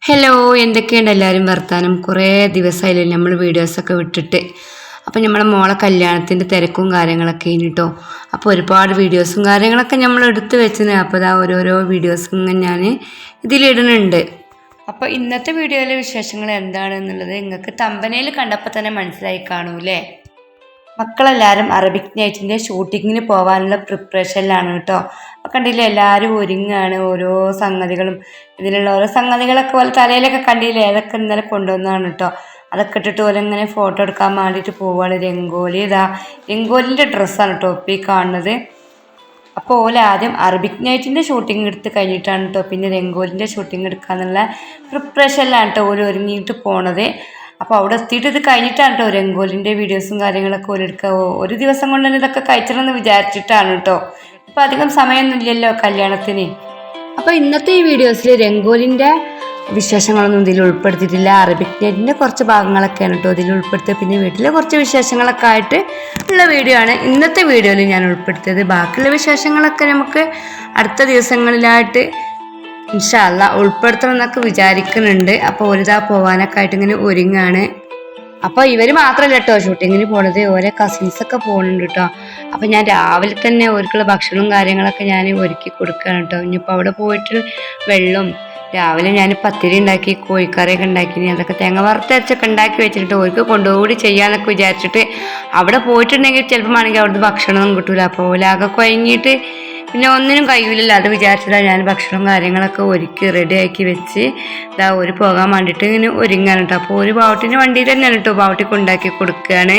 Hello, എന്തൊക്കെയുണ്ട് എല്ലാവരും വർത്താനം? കുറേ ദിവസമായില്ലേ നമ്മൾ വീഡിയോസൊക്കെ വിട്ടിട്ട്. അപ്പം നമ്മുടെ മോളെ കല്യാണത്തിൻ്റെ തിരക്കും കാര്യങ്ങളൊക്കെ ഇനിട്ടോ. അപ്പോൾ ഒരുപാട് വീഡിയോസും കാര്യങ്ങളൊക്കെ നമ്മൾ എടുത്ത് വെച്ചിന്. അപ്പോൾ ഇതാ ഓരോരോ വീഡിയോസും ഞാൻ ഇതിലിടുന്നുണ്ട്. അപ്പോൾ ഇന്നത്തെ വീഡിയോയിലെ വിശേഷങ്ങൾ എന്താണെന്നുള്ളത് നിങ്ങൾക്ക് തമ്പനയിൽ കണ്ടപ്പോൾ തന്നെ മനസ്സിലായി കാണൂലേ. മക്കളെല്ലാവരും അറബിക് നൈറ്റിൻ്റെ ഷൂട്ടിങ്ങിന് പോകാനുള്ള പ്രിപ്പറേഷനിലാണ് കേട്ടോ. കണ്ടില്ലേ, എല്ലാവരും ഒരുങ്ങാണ്. ഓരോ സംഗതികളും ഇതിലുള്ള ഓരോ സംഗതികളൊക്കെ പോലെ തലയിലൊക്കെ കണ്ടില്ലേ, അതൊക്കെ ഇന്നലെ കൊണ്ടുവന്നതാണ് കേട്ടോ. അതൊക്കെ ഇട്ടിട്ട് പോലെ ഇങ്ങനെ ഫോട്ടോ എടുക്കാൻ വേണ്ടിയിട്ട് പോവുകയാണ്. രംഗോലി, രംഗോലിൻ്റെ ഡ്രസ്സാണ് കേട്ടോ ഇപ്പോൾ ഈ കാണുന്നത്. അപ്പോൾ ഓല ആദ്യം അറബിക് നൈറ്റിൻ്റെ ഷൂട്ടിംഗ് എടുത്ത് കഴിഞ്ഞിട്ടാണ് കേട്ടോ പിന്നെ രംഗോലിൻ്റെ ഷൂട്ടിംഗ് എടുക്കാന്നുള്ള പ്രിപ്പറേഷനിലാണ് കേട്ടോ ഓല് ഒരുങ്ങിയിട്ട് പോണത്. അപ്പോൾ അവിടെ എത്തിയിട്ട് ഇത് കഴിഞ്ഞിട്ടാണ് കേട്ടോ രംഗോലിൻ്റെ വീഡിയോസും കാര്യങ്ങളൊക്കെ ഓലെടുക്കുക. ഒരു ദിവസം കൊണ്ട് തന്നെ ഇതൊക്കെ കഴിച്ചിടണമെന്ന് വിചാരിച്ചിട്ടാണ് കേട്ടോ. ഇപ്പം അധികം സമയമൊന്നും ഇല്ലല്ലോ കല്യാണത്തിന്. അപ്പോൾ ഇന്നത്തെ ഈ വീഡിയോസിൽ രംഗോലിൻ്റെ വിശേഷങ്ങളൊന്നും ഇതിൽ ഉൾപ്പെടുത്തിയിട്ടില്ല. അറബിക് നൈറ്റിൻ്റെ കുറച്ച് ഭാഗങ്ങളൊക്കെയാണ് കേട്ടോ ഇതിൽ ഉൾപ്പെടുത്തിയത്. പിന്നെ വീട്ടിലെ കുറച്ച് വിശേഷങ്ങളൊക്കെ ആയിട്ട് ഉള്ള വീഡിയോ ആണ് ഇന്നത്തെ വീഡിയോയിൽ ഞാൻ ഉൾപ്പെടുത്തിയത്. ബാക്കിയുള്ള വിശേഷങ്ങളൊക്കെ നമുക്ക് അടുത്ത ദിവസങ്ങളിലായിട്ട് ഇൻഷാ അല്ലാഹ് ഉൾപ്പെടുത്തണം എന്നൊക്കെ വിചാരിക്കുന്നുണ്ട്. അപ്പോൾ ഒരിതാ പോകാനൊക്കെ ആയിട്ട് ഇങ്ങനെ ഒരുങ്ങാണ്. അപ്പോൾ ഇവർ മാത്രമല്ല കേട്ടോ ഷൂട്ടിങ്ങിന് പോണത്, ഓരോ കസിൻസൊക്കെ പോകുന്നുണ്ട് കേട്ടോ. അപ്പോൾ ഞാൻ രാവിലെ തന്നെ ഓർക്കുള്ള ഭക്ഷണവും കാര്യങ്ങളൊക്കെ ഞാൻ ഒരുക്കി കൊടുക്കുകയാണ് കേട്ടോ. ഇനിയിപ്പോൾ അവിടെ പോയിട്ട് വെള്ളം രാവിലെ ഞാൻ പത്തിരി ഉണ്ടാക്കി, കോഴിക്കറിയൊക്കെ ഉണ്ടാക്കി, അതൊക്കെ തേങ്ങ വറുത്തരച്ചൊക്കെ ഉണ്ടാക്കി വെച്ചിട്ട് ഓർക്ക് കൊണ്ടുകൂടി ചെയ്യാന്നൊക്കെ വിചാരിച്ചിട്ട് അവിടെ പോയിട്ടുണ്ടെങ്കിൽ ചിലപ്പോൾ ആണെങ്കിൽ അവിടുന്ന് ഭക്ഷണമൊന്നും കിട്ടൂല. അപ്പോൾ ഓലാകെ കുഴങ്ങിയിട്ട് പിന്നെ ഒന്നിനും കഴിയില്ലല്ലോ. അത് വിചാരിച്ചതാണ് ഞാൻ ഭക്ഷണവും കാര്യങ്ങളൊക്കെ ഒരുക്കി റെഡിയാക്കി വെച്ച് ഇതാ ഒരു പോകാൻ വേണ്ടിയിട്ട് ഇങ്ങനെ ഒരുങ്ങാണ് കേട്ടോ. അപ്പോൾ ഒരു ബാവട്ടിൻ്റെ വണ്ടി തന്നെയാണ് കേട്ടോ ബാവട്ടിക്ക് ഉണ്ടാക്കി കൊടുക്കുകയാണ്.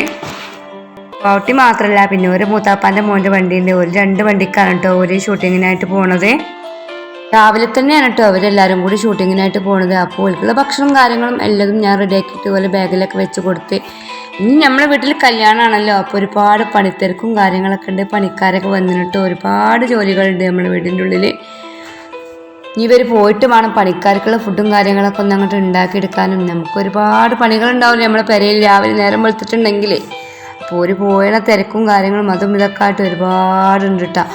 ബാവട്ടി മാത്രമല്ല, പിന്നെ ഒരു മൂത്താപ്പാൻ്റെ മോൻ്റെ വണ്ടിയുണ്ട്. ഒരു 2 വണ്ടിക്കാണ് കേട്ടോ ഒരു ഷൂട്ടിങ്ങിനായിട്ട് പോണത്. രാവിലെ തന്നെയാണ് കേട്ടോ അവരെല്ലാവരും കൂടി ഷൂട്ടിങ്ങിനായിട്ട് പോണത്. അപ്പോൾ ഓൽക്കുള്ള ഭക്ഷണവും കാര്യങ്ങളും എല്ലതും ഞാൻ റെഡിയാക്കിയിട്ട് പോലെ ബാഗിലൊക്കെ വെച്ച് കൊടുത്ത്. ഇനി നമ്മളെ വീട്ടിൽ കല്യാണമാണല്ലോ, അപ്പോൾ ഒരുപാട് പണിത്തിരക്കും കാര്യങ്ങളൊക്കെ ഉണ്ട്. പണിക്കാരൊക്കെ വന്നിട്ട് ഒരുപാട് ജോലികളുണ്ട് നമ്മുടെ വീടിൻ്റെ ഉള്ളിൽ. ഇനി ഇവർ പോയിട്ട് വേണം പണിക്കാർക്കുള്ള ഫുഡും കാര്യങ്ങളൊക്കെ ഒന്ന് അങ്ങോട്ട് ഉണ്ടാക്കിയെടുക്കാനും. നമുക്ക് ഒരുപാട് പണികളുണ്ടാവില്ലേ നമ്മളെ പെരയിൽ രാവിലെ നേരം വെളുത്തിട്ടുണ്ടെങ്കിൽ. അപ്പോൾ ഒരു പോയണ തിരക്കും കാര്യങ്ങളും അതും ഇതൊക്കെ ആയിട്ട് ഒരുപാടുണ്ട് കേട്ടോ.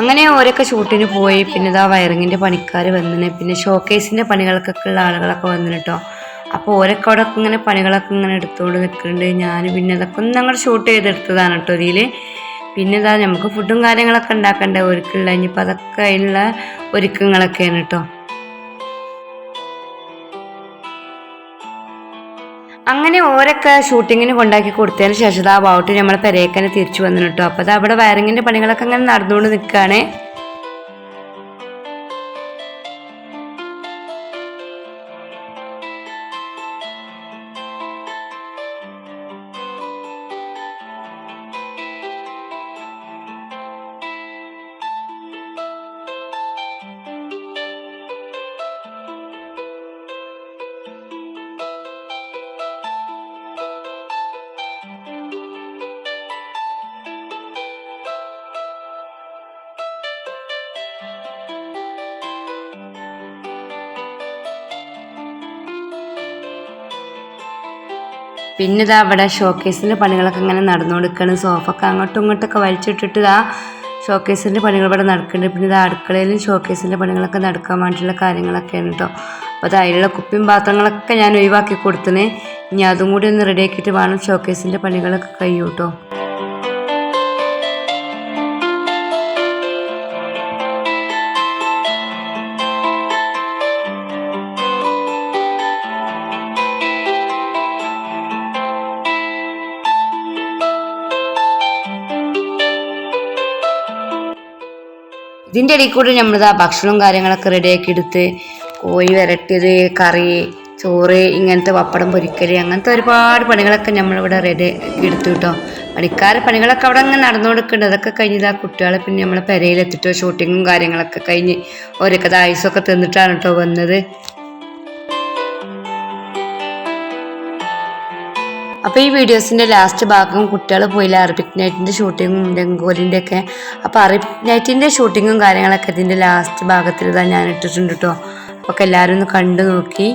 അങ്ങനെ ഓരൊക്കെ ഷൂട്ടിന് പോയി. പിന്നെ ഇതാ വയറിങ്ങിൻ്റെ പണിക്കാർ വന്നിന്. പിന്നെ ഷോക്കേസിൻ്റെ പണികൾക്കൊക്കെ ഉള്ള ആളുകളൊക്കെ വന്നിന് കേട്ടോ. അപ്പോൾ ഓരൊക്കെ അവിടെ ഇങ്ങനെ പണികളൊക്കെ ഇങ്ങനെ എടുത്തുകൊണ്ട് നിൽക്കുന്നുണ്ട്. ഞാൻ പിന്നെ അതൊക്കെ ഒന്ന് ഞങ്ങൾ ഷൂട്ട് ചെയ്തെടുത്തതാണ് കേട്ടോ ഇതിൽ. പിന്നെ ഇതാ നമുക്ക് ഫുഡും കാര്യങ്ങളൊക്കെ ഉണ്ടാക്കണ്ടേ ഒരുക്കുള്ള. ഇനിയിപ്പോൾ അതൊക്കെ അതിനുള്ള ഒരുക്കങ്ങളൊക്കെയാണ് കേട്ടോ. അങ്ങനെ ഓരൊക്കെ ഷൂട്ടിങ്ങിന് കൊണ്ടാക്കി കൊടുത്തതിന് ശേഷം ആ ബാവട്ടി നമ്മളെ പെരേക്കന്നെ തിരിച്ചു വന്നു കേട്ടോ. അപ്പോൾ അത് അവിടെ വയറിങ്ങിൻ്റെ പണികളൊക്കെ അങ്ങനെ നടന്നുകൊണ്ട് നിൽക്കുകയാണ്. പിന്നെ ഇതാ അവിടെ ഷോക്കേസിൻ്റെ പണികളൊക്കെ ഇങ്ങനെ നടന്നുകൊടുക്കുകയാണ്. സോഫൊക്കെ അങ്ങോട്ടും ഇങ്ങോട്ടൊക്കെ വലിച്ചിട്ടിട്ട് ഇതാ ഷോക്കേസിൻ്റെ പണികൾ ഇവിടെ നടക്കുന്നുണ്ട്. പിന്നെ ഇതാ അടുക്കളയിലും ഷോക്കേസിൻ്റെ പണികളൊക്കെ നടക്കാൻ വേണ്ടിയിട്ടുള്ള കാര്യങ്ങളൊക്കെയാണ് കേട്ടോ. അപ്പോൾ അത് അതിലുള്ള കുപ്പിയും പാത്രങ്ങളൊക്കെ ഞാൻ ഒഴിവാക്കി കൊടുത്തിന്. ഇനി അതും കൂടി ഒന്ന് റെഡിയാക്കിയിട്ട് വേണം ഷോക്കേസിൻ്റെ പണികളൊക്കെ കഴിയും കേട്ടോ. ഇതിൻ്റെ ഇടയിൽ കൂടി നമ്മളിതാ ഭക്ഷണവും കാര്യങ്ങളൊക്കെ റെഡിയാക്കി എടുത്ത് കോഴി വരട്ടിയത്, കറി, ചോറ്, ഇങ്ങനത്തെ പപ്പടം പൊരിക്കൽ, അങ്ങനത്തെ ഒരുപാട് പണികളൊക്കെ നമ്മളിവിടെ റെഡിയാക്കി എടുത്തു കേട്ടോ. പണികളൊക്കെ അവിടെ അങ്ങനെ നടന്നു കൊടുക്കുന്നുണ്ട്. അതൊക്കെ കഴിഞ്ഞതാ കുട്ടികളെ പിന്നെ നമ്മളെ പെരയിലെത്തിട്ടോ ഷൂട്ടിങ്ങും കാര്യങ്ങളൊക്കെ കഴിഞ്ഞ് ഓരൊക്കെ ഐസൊക്കെ തിന്നിട്ടാണ് കേട്ടോ വന്നത്. അപ്പോൾ ഈ വീഡിയോസിൻ്റെ ലാസ്റ്റ് ഭാഗം കുട്ടികൾ പോയില്ല അറബിക് നൈറ്റിൻ്റെ ഷൂട്ടിങ്ങും രംഗോലിൻ്റെ ഒക്കെ. അപ്പോൾ അറബിക് നൈറ്റിൻ്റെ ഷൂട്ടിങ്ങും കാര്യങ്ങളൊക്കെ ഇതിൻ്റെ ലാസ്റ്റ് ഭാഗത്തിൽ ഇതാ ഞാൻ ഇട്ടിട്ടുണ്ട് കേട്ടോ. അപ്പോൾ എല്ലാവരും ഒന്ന് കണ്ടു നോക്കി.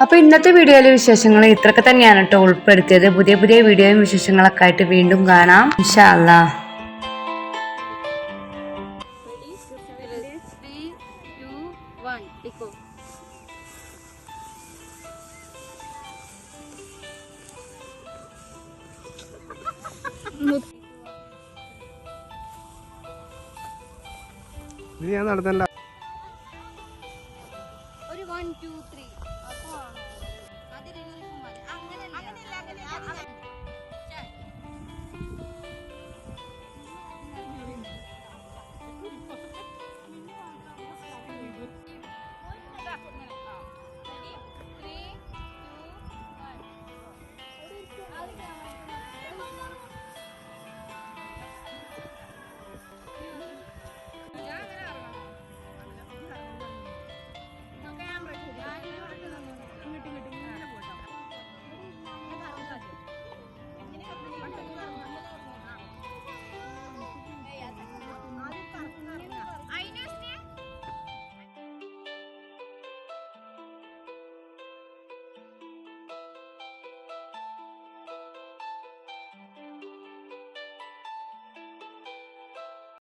അപ്പോൾ ഇന്നത്തെ വീഡിയോയിലെ വിശേഷങ്ങൾ ഇത്രയൊക്കെ തന്നെയാണ് കേട്ടോ ഉൾപ്പെടുത്തിയത്. പുതിയ പുതിയ വീഡിയോയും വിശേഷങ്ങളൊക്കെ ആയിട്ട് വീണ്ടും കാണാം ഇൻഷാ അല്ലാഹ്. ഞാൻ നടത്തല്ല.